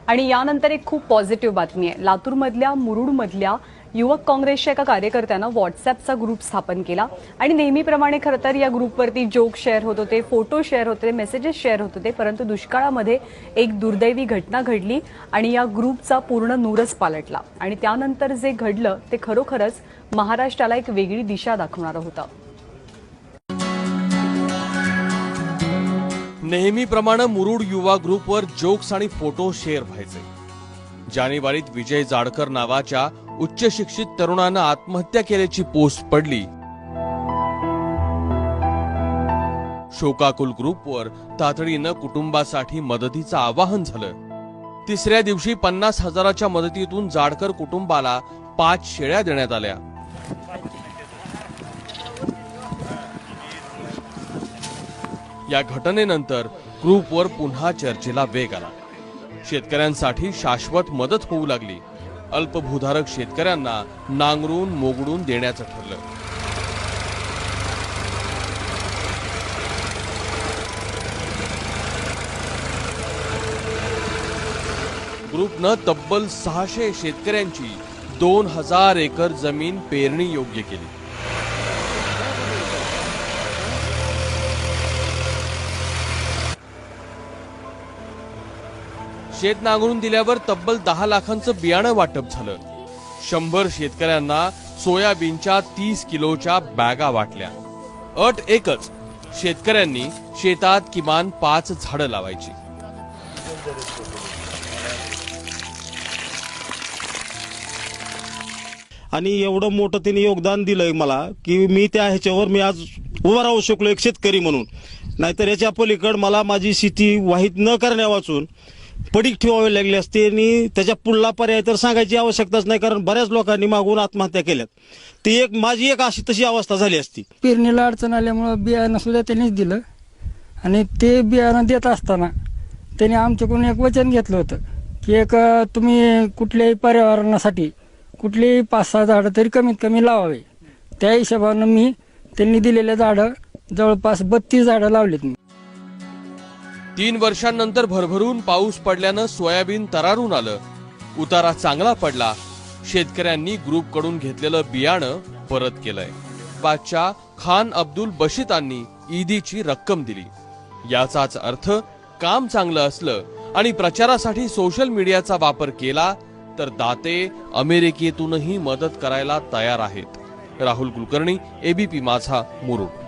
आणि यानंतर एक खूप पॉझिटिव्ह बातमी आहे। लातूरमधल्या मुरुडमधल्या युवक काँग्रेसच्या एका कार्यकर्त्यानं व्हॉट्सअॅपचा ग्रुप स्थापन केला आणि नेहमीप्रमाणे खरं तर या ग्रुपवरती जोक शेअर होत होते, फोटो शेअर होते, मेसेजेस शेअर होत होते, परंतु दुष्काळामध्ये एक दुर्दैवी घटना घडली आणि या ग्रुपचा पूर्ण नूरच पालटला आणि त्यानंतर जे घडलं ते खरोखरच महाराष्ट्राला एक वेगळी दिशा दाखवणारं होतं। नेहमीप्रमाणे मुरुड युवा ग्रुपवर जोक्स आणि फोटो शेअर व्हायचे। जानेवारीत विजय जाडकर नावाच्या उच्च शिक्षित तरुणानं आत्महत्या केल्याची पोस्ट पडली। शोकाकुल ग्रुपवर तातडीनं कुटुंबासाठी मदतीचं आवाहन झालं। तिसऱ्या दिवशी 50,000च्या मदतीतून जाडकर कुटुंबाला 5 शेळ्या देण्यात आल्या। या घटनेनंतर ग्रुपवर पुन्हा चर्चेला वेग आला। शेतकऱ्यांसाठी शाश्वत मदत होऊ लागली। अल्पभूधारक शेतकऱ्यांना नांगरून मोगडून देण्याचं ठरलं। ग्रुपनं तब्बल 600 शेतकऱ्यांची 2000 एकर जमीन पेरणी योग्य केली। शेत नांगरून दिल्यावर तब्बल 10 लाखांचं बियाणं वाटप झालं। 100 शेतकऱ्यांना सोयाबीनच्या 30 किलोच्या बॅगा वाटल्या। अट एकच, शेतकऱ्यांनी शेतात किमान 5 झाडं लावायची। आणि एवढं मोठं त्यांनी योगदान दिलंय मला की मी त्या ह्याच्यावर मी आज उभा राहू शकलो एक शेतकरी म्हणून। नाहीतर याच्या पलीकडे मला माझी शेती वाहित न करण्या वाचून पडीक ठेवावे लागले असते आणि त्याच्या पुढला पर्याय तर सांगायची आवश्यकताच नाही, कारण बऱ्याच लोकांनी मागून आत्महत्या केल्यात। ती एक माझी एक अशी तशी अवस्था झाली असती। पेरणीला अडचण आल्यामुळे बियाणं सुद्धा त्यांनीच दिलं आणि ते बियाणं देत असताना त्यांनी आमच्याकडून एक वचन घेतलं होतं की एक तुम्ही कुठल्याही पर्यावरणासाठी कुठलीही 5-6 झाडं तरी कमीत कमी लावावे। त्या हिशोबानं मी त्यांनी दिलेल्या झाडं जवळपास 32 झाडं लावलीत। मी 3 वर्षांनंतर भरभरून पाऊस पडल्यानं सोयाबीन तरारून आलं। उतारा चांगला पडला। शेतकऱ्यांनी ग्रुपकडून घेतलेलं बियाणं परत केलंय। बादशाह खान अब्दुल बशीतांनी ईदीची रक्कम दिली। याचाच अर्थ काम चांगलं असलं आणि प्रचारासाठी सोशल मीडियाचा वापर केला तर दाते अमेरिकेतूनही मदत करायला तयार आहेत। राहुल कुलकर्णी, एबीपी माझा, मुरुड।